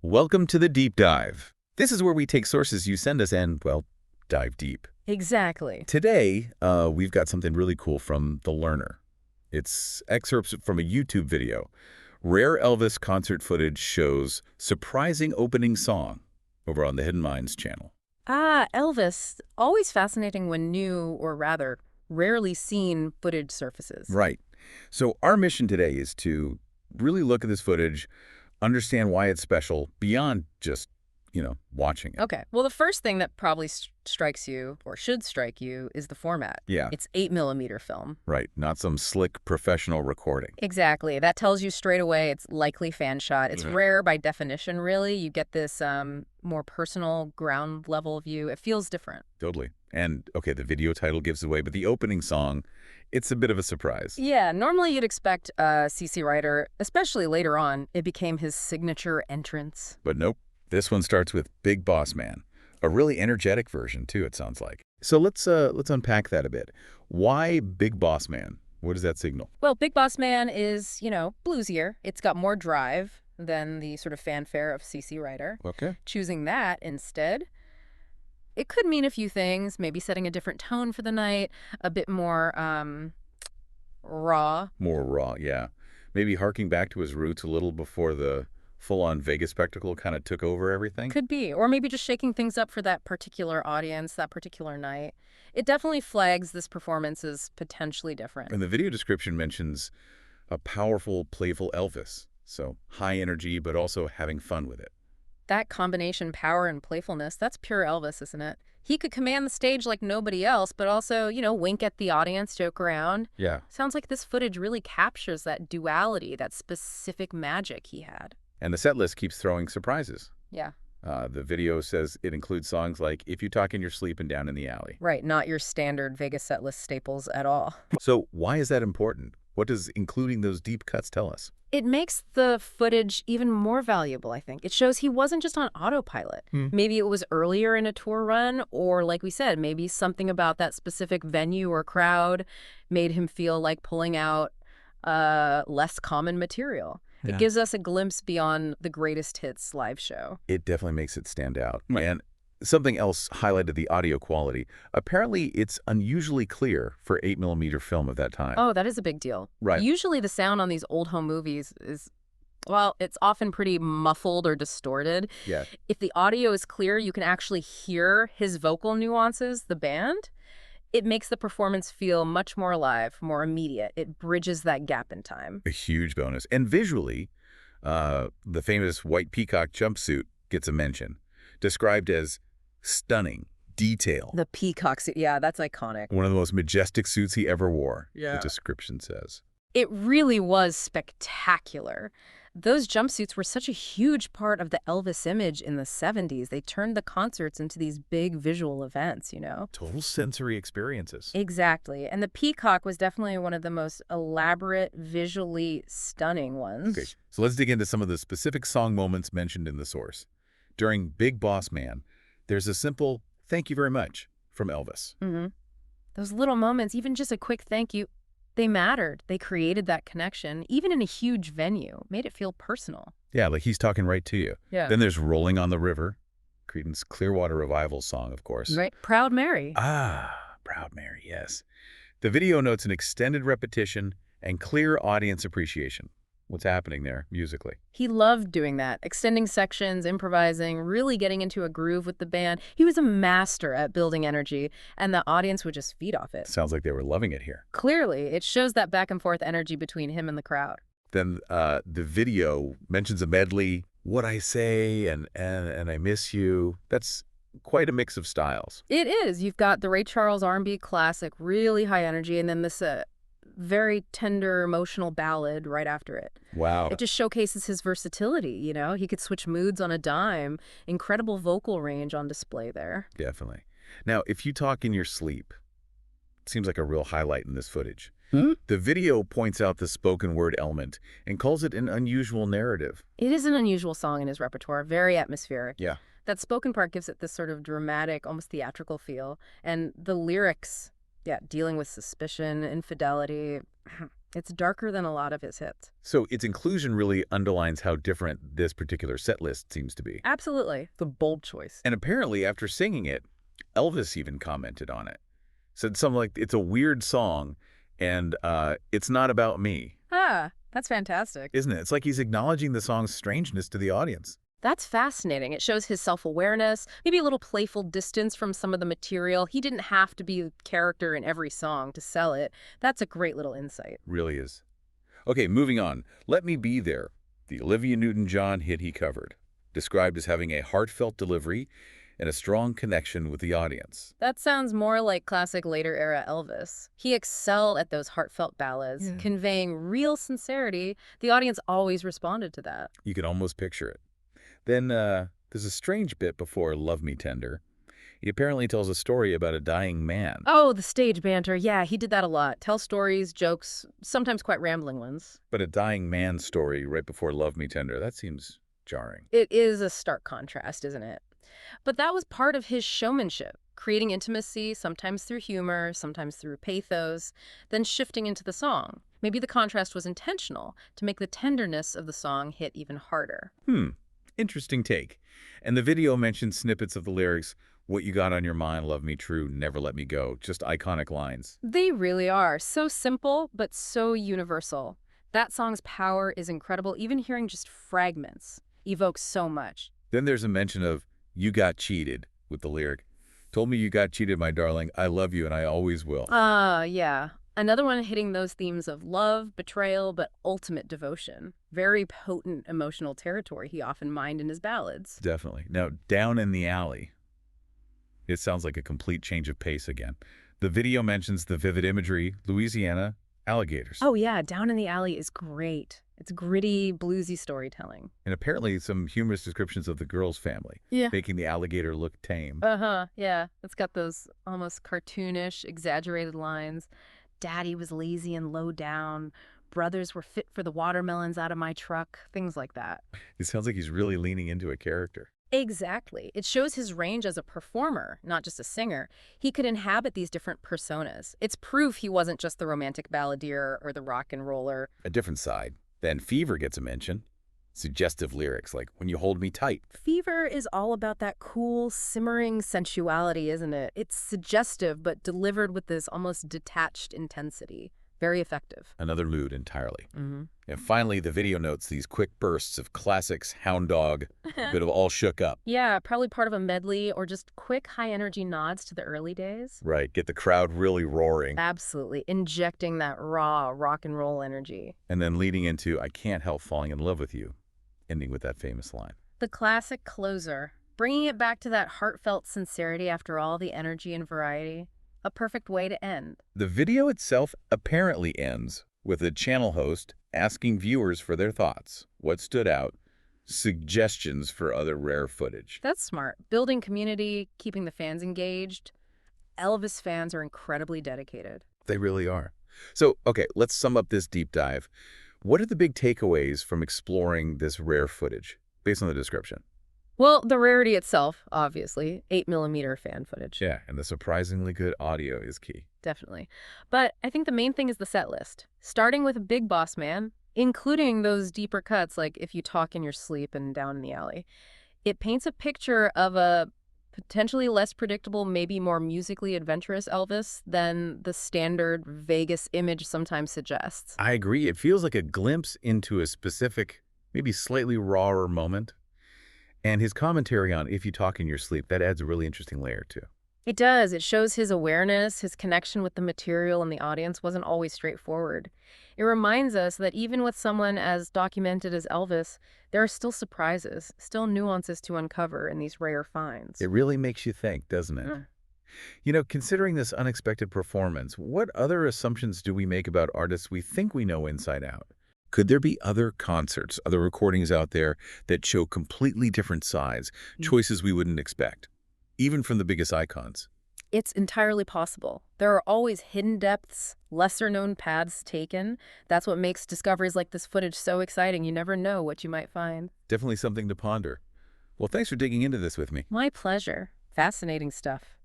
Welcome to the Deep Dive. This is where we take sources you send us and, well, dive deep. Exactly. Today, we've got something really cool from The Learner. It's excerpts from a YouTube video. Rare Elvis concert footage shows surprising opening song over on the Hidden Minds channel. Ah, Elvis. Always fascinating when new, or rather, rarely seen footage surfaces. Right. So our mission today is to really look at this footage, understand why it's special beyond just, watching it. Okay. Well, the first thing that probably strikes you, or should strike you, is the format. Yeah, It's 8mm film. right. Not some slick professional recording. Exactly. That tells you straight away it's likely fan shot. It's rare by definition, really. You get this more personal, ground level view. It feels different. Totally. And, okay, the video title gives away, but the opening song, it's a bit of a surprise. Yeah, normally you'd expect CC Ryder, especially later on, it became his signature entrance. But nope. This one starts with Big Boss Man. A really energetic version, too, it sounds like. So let's unpack that a bit. Why Big Boss Man? What does that signal? Well, Big Boss Man is, bluesier. It's got more drive than the sort of fanfare of CC Ryder. Okay. Choosing that instead, it could mean a few things, maybe setting a different tone for the night, a bit more raw. More raw, yeah. Maybe harking back to his roots a little before the full-on Vegas spectacle kind of took over everything? Could be. Or maybe just shaking things up for that particular audience, that particular night. It definitely flags this performance as potentially different. And the video description mentions a powerful, playful Elvis. So high energy, but also having fun with it. That combination, power and playfulness, that's pure Elvis, isn't it? He could command the stage like nobody else, but also, wink at the audience, joke around. Yeah. Sounds like this footage really captures that duality, that specific magic he had. And the set list keeps throwing surprises. Yeah. The video says it includes songs like If You Talk in Your Sleep and Down in the Alley. Right, not your standard Vegas set list staples at all. So why is that important? What does including those deep cuts tell us? It makes the footage even more valuable, I think. It shows he wasn't just on autopilot. Maybe it was earlier in a tour run, or like we said, maybe something about that specific venue or crowd made him feel like pulling out less common material. Yeah. It gives us a glimpse beyond the greatest hits live show. It definitely makes it stand out. Right. And something else highlighted the audio quality. Apparently, it's unusually clear for 8mm film of that time. Oh, that is a big deal. Right. Usually the sound on these old home movies is, well, it's often pretty muffled or distorted. Yeah. If the audio is clear, you can actually hear his vocal nuances, the band. It makes the performance feel much more alive, more immediate. It bridges that gap in time. A huge bonus. And visually, the famous white peacock jumpsuit gets a mention, described as stunning, detail. The peacock suit, yeah, that's iconic. One of the most majestic suits he ever wore, Yeah. the description says. It really was spectacular. Those jumpsuits were such a huge part of the Elvis image in the 70s. They turned the concerts into these big visual events, Total sensory experiences. Exactly. And the peacock was definitely one of the most elaborate, visually stunning ones. Okay, so let's dig into some of the specific song moments mentioned in the source. During Big Boss Man, there's a simple thank you very much from Elvis. Those little moments, even just a quick thank you, they mattered. They created that connection, even in a huge venue, made it feel personal. Yeah, like he's talking right to you. Yeah. Then there's Rolling on the River, Creedence Clearwater Revival song, of course. Right. Proud Mary. Ah, Proud Mary, yes. The video notes an extended repetition and clear audience appreciation. What's happening there musically? He loved doing that, extending sections, improvising, really getting into a groove with the band. He was a master at building energy, and the audience would just feed off it. Sounds like they were loving it here. Clearly, it shows that back and forth energy between him and the crowd. Then the video mentions a medley, What I Say and I Miss You. That's quite a mix of styles. It is. You've got the Ray Charles R&B classic, really high energy, and then this very tender, emotional ballad right after it. Wow. It just showcases his versatility, He could switch moods on a dime. Incredible vocal range on display there. Definitely. Now, If You Talk in Your Sleep, it seems like a real highlight in this footage. The video points out the spoken word element and calls it an unusual narrative. It is an unusual song in his repertoire, very atmospheric. Yeah. That spoken part gives it this sort of dramatic, almost theatrical feel. And the lyrics, dealing with suspicion, infidelity, It's darker than a lot of his hits. So its inclusion really underlines how different this particular set list seems to be. Absolutely. The bold choice. And apparently, after singing it, Elvis even commented on it. Said something like, it's a weird song, and it's not about me. Ah, that's fantastic. Isn't it? It's like he's acknowledging the song's strangeness to the audience. That's fascinating. It shows his self-awareness, maybe a little playful distance from some of the material. He didn't have to be a character in every song to sell it. That's a great little insight. Really is. Okay, moving on. Let Me Be There, the Olivia Newton-John hit he covered, described as having a heartfelt delivery and a strong connection with the audience. That sounds more like classic later-era Elvis. He excelled at those heartfelt ballads, conveying real sincerity. The audience always responded to that. You can almost picture it. Then there's a strange bit before Love Me Tender. He apparently tells a story about a dying man. Oh, the stage banter. Yeah, he did that a lot. Tell stories, jokes, sometimes quite rambling ones. But a dying man's story right before Love Me Tender, that seems jarring. It is a stark contrast, isn't it? But that was part of his showmanship, creating intimacy, sometimes through humor, sometimes through pathos, then shifting into the song. Maybe the contrast was intentional to make the tenderness of the song hit even harder. Interesting take. And the video mentions snippets of the lyrics, what you got on your mind, love me true, never let me go. Just iconic lines. They really are. So simple, but so universal. That song's power is incredible. Even hearing just fragments evokes so much. Then there's a mention of, you got cheated, with the lyric, told me you got cheated, my darling. I love you and I always will. Yeah. Another one hitting those themes of love, betrayal, but ultimate devotion. Very potent emotional territory he often mined in his ballads. Definitely. Now, Down in the Alley. It sounds like a complete change of pace again. The video mentions the vivid imagery, Louisiana, alligators. Oh yeah, Down in the Alley is great. It's gritty, bluesy storytelling. And apparently some humorous descriptions of the girl's family, making the alligator look tame. Yeah. It's got those almost cartoonish, exaggerated lines. Daddy was lazy and low down. Brothers were fit for the watermelons out of my truck. Things like that. It sounds like he's really leaning into a character. Exactly. It shows his range as a performer, not just a singer. He could inhabit these different personas. It's proof he wasn't just the romantic balladeer or the rock and roller. A different side. Then Fever gets a mention. Suggestive lyrics like, when you hold me tight. Fever is all about that cool, simmering sensuality, isn't it? It's suggestive, but delivered with this almost detached intensity. Very effective. Another mood entirely. And finally, the video notes these quick bursts of classics, Hound Dog, a bit of All Shook Up. Yeah, probably part of a medley or just quick high-energy nods to the early days. Right, get the crowd really roaring. Absolutely, injecting that raw rock and roll energy. And then leading into I Can't Help Falling in Love with You, ending with that famous line. The classic closer, bringing it back to that heartfelt sincerity after all the energy and variety. A perfect way to end. The video itself apparently ends with a channel host asking viewers for their thoughts, what stood out, suggestions for other rare footage. That's smart. Building community, keeping the fans engaged. Elvis fans are incredibly dedicated. They really are. So, okay, let's sum up this deep dive. What are the big takeaways from exploring this rare footage, based on the description? Well, the rarity itself, obviously. 8mm fan footage. Yeah, and the surprisingly good audio is key. Definitely. But I think the main thing is the set list. Starting with a big boss man, including those deeper cuts like If You Talk in Your Sleep and Down in the Alley. It paints a picture of a potentially less predictable, maybe more musically adventurous Elvis than the standard Vegas image sometimes suggests. I agree. It feels like a glimpse into a specific, maybe slightly rawer moment. And his commentary on If You Talk in Your Sleep, that adds a really interesting layer too. It does. It shows his awareness, his connection with the material and the audience wasn't always straightforward. It reminds us that even with someone as documented as Elvis, there are still surprises, still nuances to uncover in these rare finds. It really makes you think, doesn't it? You know, considering this unexpected performance, what other assumptions do we make about artists we think we know inside out? Could there be other concerts, other recordings out there that show completely different sides, choices we wouldn't expect, even from the biggest icons? It's entirely possible. There are always hidden depths, lesser-known paths taken. That's what makes discoveries like this footage so exciting. You never know what you might find. Definitely something to ponder. Well, thanks for digging into this with me. My pleasure. Fascinating stuff.